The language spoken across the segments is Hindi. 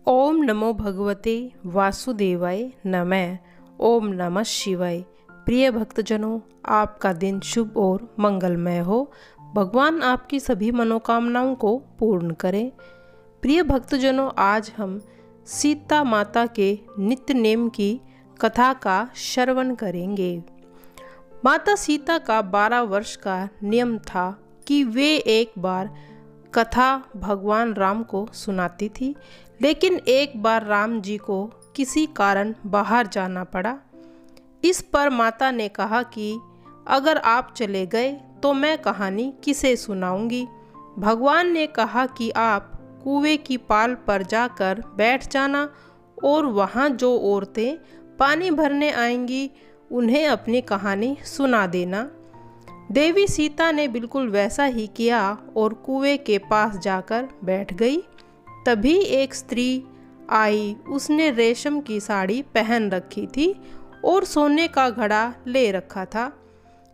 ओम नमो भगवते वासुदेवाय नमः। ओम नमः शिवाय। प्रिय भक्तजनों, आपका दिन शुभ और मंगलमय हो। भगवान आपकी सभी मनोकामनाओं को पूर्ण करें। प्रिय भक्तजनों, आज हम सीता माता के नित्य नेम की कथा का श्रवण करेंगे। माता सीता का 12 वर्ष का नियम था कि वे एक बार कथा भगवान राम को सुनाती थी, लेकिन एक बार राम जी को किसी कारण बाहर जाना पड़ा। इस पर माता ने कहा कि अगर आप चले गए तो मैं कहानी किसे सुनाऊंगी। भगवान ने कहा कि आप कुएं की पाल पर जाकर बैठ जाना और वहाँ जो औरतें पानी भरने आएंगी उन्हें अपनी कहानी सुना देना। देवी सीता ने बिल्कुल वैसा ही किया और कुएं के पास जाकर बैठ गई। तभी एक स्त्री आई। उसने रेशम की साड़ी पहन रखी थी और सोने का घड़ा ले रखा था।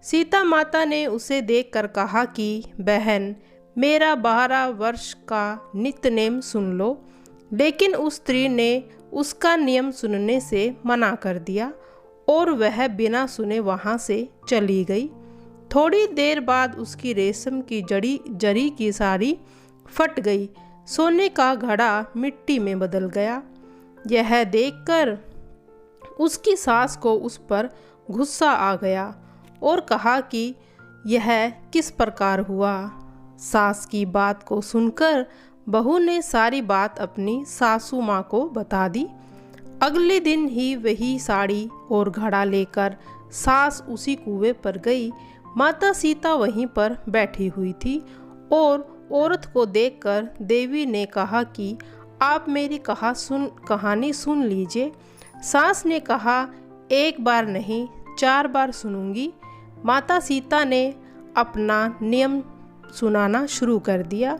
सीता माता ने उसे देखकर कहा कि बहन, मेरा 12 वर्ष का नित्य नेम सुन लो। लेकिन उस स्त्री ने उसका नियम सुनने से मना कर दिया और वह बिना सुने वहाँ से चली गई। थोड़ी देर बाद उसकी रेशम की जरी की साड़ी फट गई। सोने का घड़ा मिट्टी में बदल गया। यह देखकर उसकी सास को उस पर गुस्सा आ गया और कहा कि यह किस प्रकार हुआ। सास की बात को सुनकर बहू ने सारी बात अपनी सासू माँ को बता दी। अगले दिन ही वही साड़ी और घड़ा लेकर सास उसी कुएं पर गई। माता सीता वहीं पर बैठी हुई थी और औरत को देखकर देवी ने कहा कि आप मेरी कहानी सुन लीजिए। सास ने कहा, एक बार नहीं 4 बार सुनूंगी। माता सीता ने अपना नियम सुनाना शुरू कर दिया।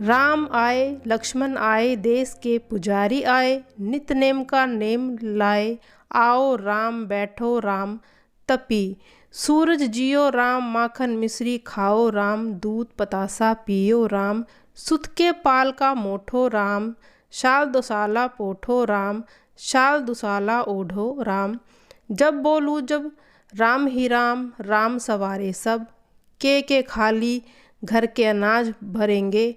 राम आए, लक्ष्मण आए, देश के पुजारी आए, नित्य नेम का नेम लाए। आओ राम बैठो राम तपी, सूरज जियो राम, माखन मिश्री खाओ राम, दूध पतासा पियो राम, सुत के पाल का मोठो राम, शाल दुसाला पोठो राम, शाल दुसाला ओढ़ो राम। जब बोलूँ जब राम ही राम, राम सवारे सब, के खाली घर के अनाज भरेंगे।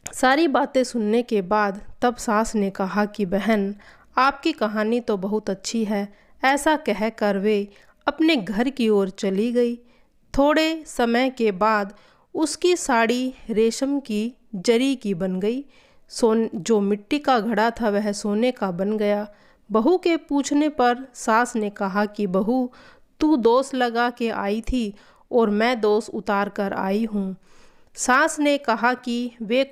सारी बातें सुनने के बाद तब सास ने कहा कि बहन, आपकी कहानी तो बहुत अच्छी है। ऐसा कहकर वे अपने घर की ओर चली गई। थोड़े समय के बाद उसकी साड़ी रेशम की जरी की बन गई। जो मिट्टी का घड़ा था वह सोने का बन गया। बहू के पूछने पर सास ने कहा कि बहू, तू दोष लगा के आई थी और मैं दोष उतार कर आई हूँ। सास ने कहा कि वे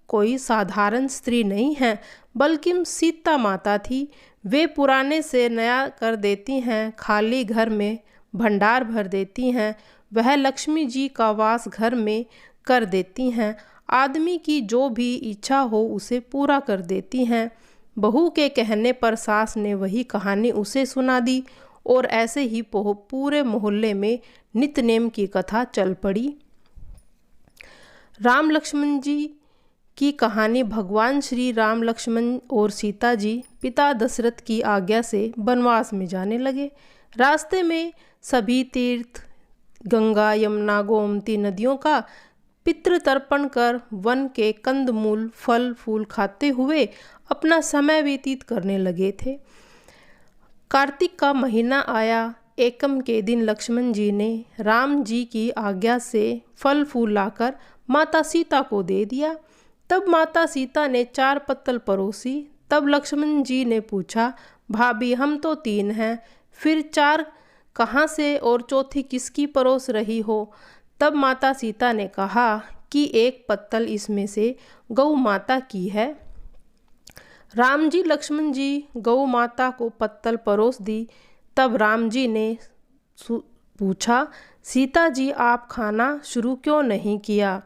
कोई साधारण स्त्री नहीं है, बल्कि सीता माता थी। वे पुराने से नया कर देती हैं, खाली घर में भंडार भर देती हैं। वह लक्ष्मी जी का वास घर में कर देती हैं। आदमी की जो भी इच्छा हो उसे पूरा कर देती हैं। बहू के कहने पर सास ने वही कहानी उसे सुना दी और ऐसे ही पूरे मोहल्ले में नित्य नेम की कथा चल पड़ी। राम लक्ष्मण जी की कहानी। भगवान श्री राम, लक्ष्मण और सीता जी पिता दशरथ की आज्ञा से वनवास में जाने लगे। रास्ते में सभी तीर्थ, गंगा, यमुना, गोमती नदियों का पितृ तर्पण कर वन के कंदमूल, फल फूल खाते हुए अपना समय व्यतीत करने लगे थे। कार्तिक का महीना आया। एकम के दिन लक्ष्मण जी ने राम जी की आज्ञा से फल फूल लाकर माता सीता को दे दिया। तब माता सीता ने 4 पत्तल परोसी। तब लक्ष्मण जी ने पूछा, भाभी हम तो 3 हैं, फिर 4 कहाँ से और चौथी किसकी परोस रही हो? तब माता सीता ने कहा कि 1 पत्तल इसमें से गौ माता की है। राम जी, लक्ष्मण जी गौ माता को पत्तल परोस दी। तब राम जी ने पूछा, सीता जी आप खाना शुरू क्यों नहीं किया?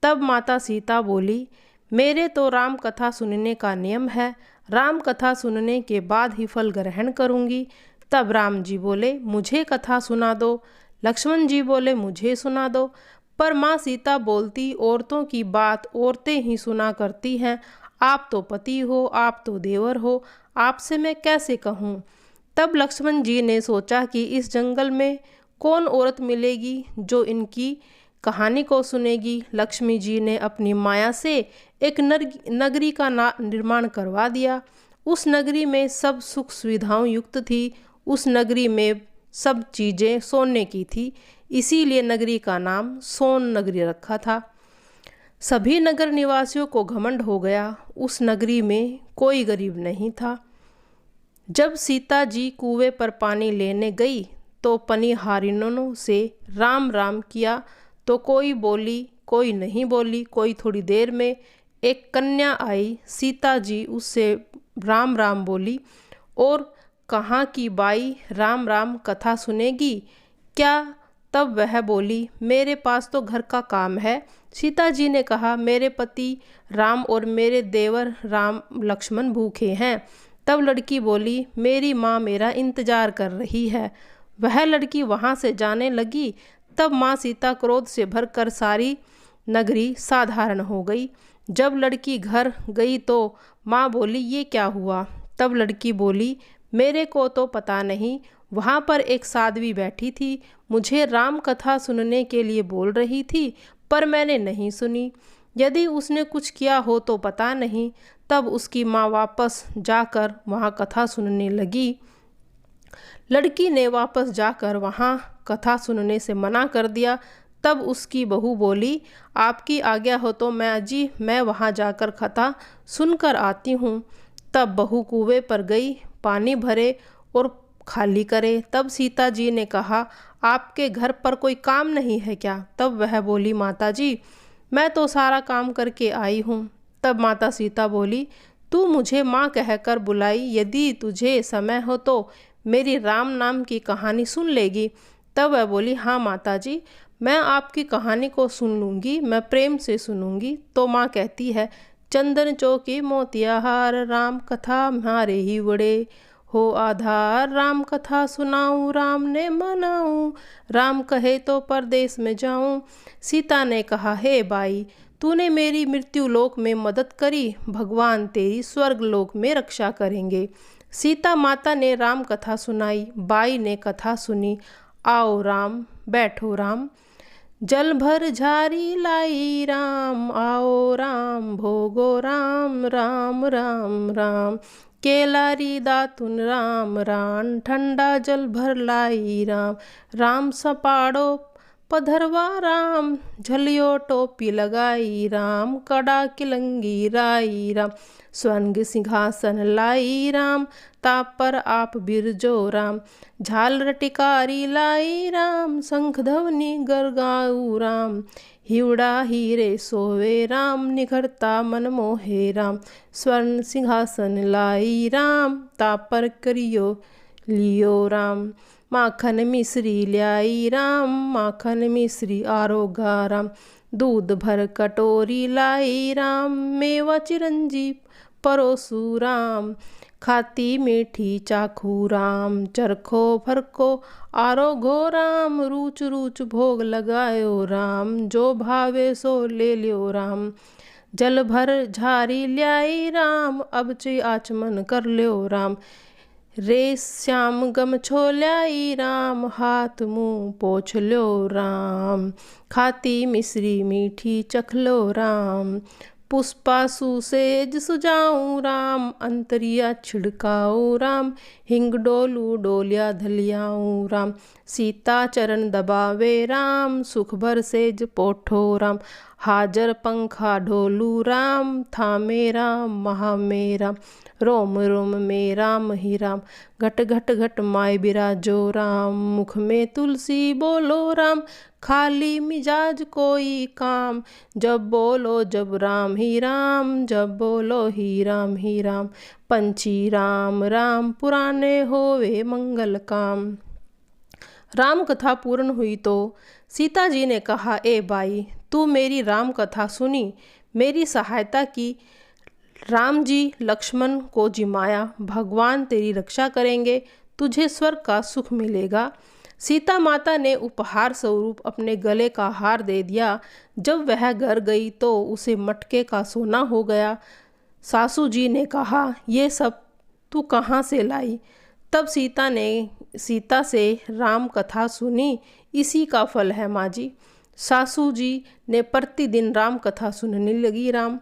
तब माता सीता बोली, मेरे तो राम कथा सुनने का नियम है। राम कथा सुनने के बाद ही फल ग्रहण करूंगी। तब राम जी बोले, मुझे कथा सुना दो। लक्ष्मण जी बोले, मुझे सुना दो। पर माँ सीता बोलती, औरतों की बात औरतें ही सुना करती हैं, आप तो पति हो, आप तो देवर हो, आपसे मैं कैसे कहूँ। तब लक्ष्मण जी ने सोचा कि इस जंगल में कौन औरत मिलेगी जो इनकी कहानी को सुनेगी। लक्ष्मी जी ने अपनी माया से एक नगरी का निर्माण करवा दिया। उस नगरी में सब सुख सुविधाओं युक्त थी। उस नगरी में सब चीज़ें सोने की थी, इसीलिए नगरी का नाम सोन नगरी रखा था। सभी नगर निवासियों को घमंड हो गया, उस नगरी में कोई गरीब नहीं था। जब सीता जी कुएं पर पानी लेने गई तो पनिहारिनों से राम राम किया, तो कोई बोली कोई नहीं बोली। कोई थोड़ी देर में एक कन्या आई, सीता जी उससे राम राम बोली और कहाँ की बाई राम राम कथा सुनेगी क्या। तब वह बोली, मेरे पास तो घर का काम है। सीता जी ने कहा, मेरे पति राम और मेरे देवर राम लक्ष्मण भूखे हैं। तब लड़की बोली, मेरी माँ मेरा इंतजार कर रही है। वह लड़की वहाँ से जाने लगी। तब माँ सीता क्रोध से भरकर सारी नगरी साधारण हो गई। जब लड़की घर गई तो माँ बोली, ये क्या हुआ। तब लड़की बोली, मेरे को तो पता नहीं, वहाँ पर एक साध्वी बैठी थी, मुझे राम कथा सुनने के लिए बोल रही थी, पर मैंने नहीं सुनी। यदि उसने कुछ किया हो तो पता नहीं। तब उसकी माँ वापस जाकर वहाँ कथा सुनने लगी। लड़की ने वापस जाकर वहाँ कथा सुनने से मना कर दिया। तब उसकी बहू बोली, आपकी आज्ञा हो तो मैं वहाँ जाकर कथा सुनकर आती हूँ। तब बहू कुएं पर गई, पानी भरे और खाली करे। तब सीता जी ने कहा, आपके घर पर कोई काम नहीं है क्या। तब वह बोली, माता जी मैं तो सारा काम करके आई हूँ। तब माता सीता बोली, तू मुझे माँ कहकर बुलाई, यदि तुझे समय हो तो मेरी राम नाम की कहानी सुन लेगी। तब वह बोली, हाँ माता जी, मैं आपकी कहानी को सुन लूँगी, मैं प्रेम से सुनूंगी। तो माँ कहती है, चंदन चौकी मोतियाहार, राम कथा म्हारे ही बड़े हो आधार। राम कथा सुनाऊं, राम ने मनाऊं, राम कहे तो परदेश में जाऊं। सीता ने कहा, हे बाई, तूने मेरी मृत्यु लोक में मदद करी, भगवान तेरी स्वर्ग लोक में रक्षा करेंगे। सीता माता ने राम कथा सुनाई। बाई ने कथा सुनी। आओ राम बैठो राम, जल भर झारी लाई राम, आओ राम भोगो राम, राम राम राम। केलारी दातुन राम रान, ठंडा जल भर लाई राम, राम सपाड़ो पधरवा राम, झलियो टोपी लगाई राम, कड़ा किलंगी राई राम, स्वर्ग सिंहासन लाई राम, ताप पर आप बिरजो राम, झालर टिकारी लाई राम, शंख ध्वनि गरगाऊ राम, हिवड़ा हीरे सोवे राम, निखरता मन मोहे राम, स्वर्ण सिंहासन लाई राम, ताप पर करियो लियो राम, माखन मिश्री ल्याई राम, माखन मिश्री आरोगा राम, दूध भर कटोरी लाई राम, मेवा चिरंजी परोसू राम, खाती मीठी चाखू राम, चरखो फरको आरोगो राम, रूच रूच भोग लगायो राम, जो भावे सो ले लियो राम, जल भर झारी ल्याई राम, अब चे आचमन कर लियो राम, रे श्याम गमछो ल्याई राम, हाथ मुँह पोछ लो राम, खाती मिश्री मीठी चख लो राम, पुष्पासु सेज सुजाऊं राम, अंतरिया छिड़काऊं राम, हिंग डोलू डोलिया धलियाऊं राम, सीता चरण दबावे राम, सुख भर सेज पोठो राम, हाजर पंखा ढोलू राम, थामे राम महा मेरा, रोम रोम में राम ही राम, घट घट घट माय बिराजो राम, मुख में तुलसी बोलो राम, खाली मिजाज कोई काम, जब बोलो जब राम ही राम, जब बोलो ही राम, पंछी राम राम, पुराने होवे मंगल काम। राम कथा पूर्ण हुई तो सीता जी ने कहा, ए बाई, तू मेरी राम कथा सुनी, मेरी सहायता की, राम जी लक्ष्मण को जिमाया, भगवान तेरी रक्षा करेंगे, तुझे स्वर्ग का सुख मिलेगा। सीता माता ने उपहार स्वरूप अपने गले का हार दे दिया। जब वह घर गई तो उसे मटके का सोना हो गया। सासू जी ने कहा, ये सब तू कहाँ से लाई? तब सीता से राम कथा सुनी। इसी का फल है माँ जी। सासू जी ने प्रतिदिन राम कथा सुनने लगी। राम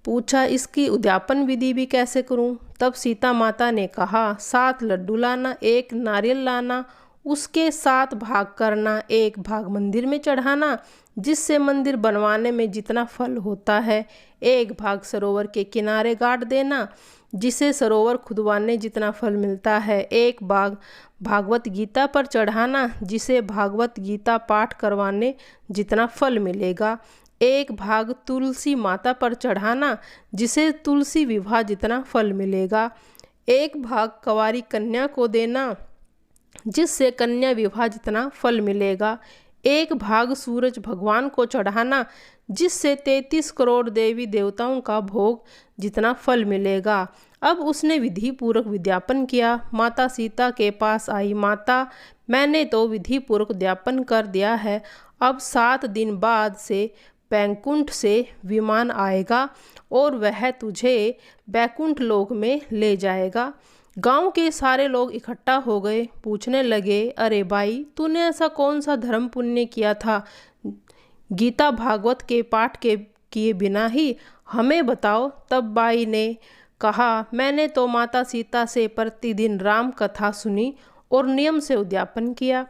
पूछा, इसकी उद्यापन विधि भी कैसे करूं? तब सीता माता ने कहा, 7 लड्डू लाना, 1 नारियल लाना, उसके 7 भाग करना, 1 भाग मंदिर में चढ़ाना जिससे मंदिर बनवाने में जितना फल होता है, 1 भाग सरोवर के किनारे गाड़ देना जिसे सरोवर खुदवाने जितना फल मिलता है, 1 भाग भागवत गीता पर चढ़ाना जिसे भागवत गीता पाठ करवाने जितना फल मिलेगा, 1 भाग तुलसी माता पर चढ़ाना जिसे तुलसी विवाह जितना फल मिलेगा, 1 भाग कंवारी कन्या को देना जिससे कन्या विवाह जितना फल मिलेगा, 1 भाग सूरज भगवान को चढ़ाना जिससे 33 करोड़ देवी देवताओं का भोग जितना फल मिलेगा। अब उसने विधि पूर्वक विज्ञापन किया। माता सीता के पास आई। माता, मैंने तो विधि पूर्वक उद्यापन कर दिया है। अब 7 दिन बाद से बैकुंठ से विमान आएगा और वह तुझे बैकुंठ लोक में ले जाएगा। गांव के सारे लोग इकट्ठा हो गए। पूछने लगे, अरे भाई, तूने ऐसा कौन सा धर्म पुण्य किया था? गीता भागवत के पाठ के किए बिना ही हमें बताओ। तब बाई ने कहा, मैंने तो माता सीता से प्रतिदिन राम कथा सुनी और नियम से उद्यापन किया।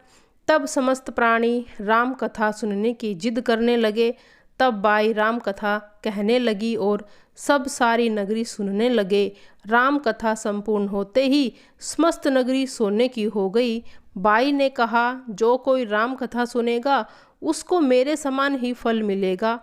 तब समस्त प्राणी राम कथा सुनने की जिद करने लगे। तब बाई राम कथा कहने लगी और सब सारी नगरी सुनने लगे। राम कथा संपूर्ण होते ही समस्त नगरी सोने की हो गई। बाई ने कहा, जो कोई राम कथा सुनेगा उसको मेरे समान ही फल मिलेगा।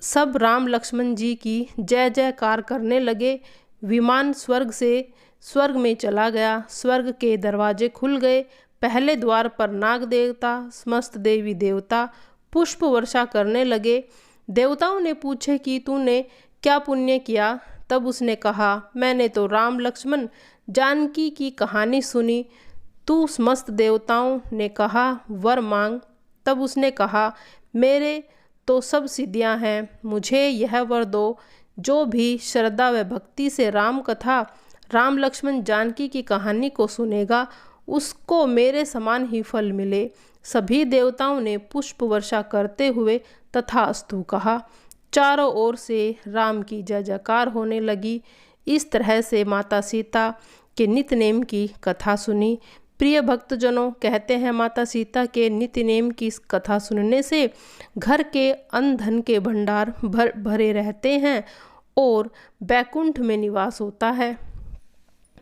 सब राम लक्ष्मण जी की जय जयकार करने लगे। विमान स्वर्ग में चला गया। स्वर्ग के दरवाजे खुल गए। पहले द्वार पर नाग देवता, समस्त देवी देवता पुष्प वर्षा करने लगे। देवताओं ने पूछे कि तूने क्या पुण्य किया? तब उसने कहा, मैंने तो राम लक्ष्मण जानकी की कहानी सुनी। तू समस्त देवताओं ने कहा, वर मांग। तब उसने कहा, मेरे तो सब सिद्धियां हैं, मुझे यह वर दो, जो भी श्रद्धा व भक्ति से राम कथा, राम लक्ष्मण जानकी की कहानी को सुनेगा उसको मेरे समान ही फल मिले। सभी देवताओं ने पुष्प वर्षा करते हुए तथास्तु कहा। चारों ओर से राम की जय जयकार होने लगी। इस तरह से माता सीता के नित्य नेम की कथा सुनी। प्रिय भक्तजनों, कहते हैं माता सीता के नित्य नेम की कथा सुनने से घर के अन्न धन के भंडार भरे रहते हैं और बैकुंठ में निवास होता है।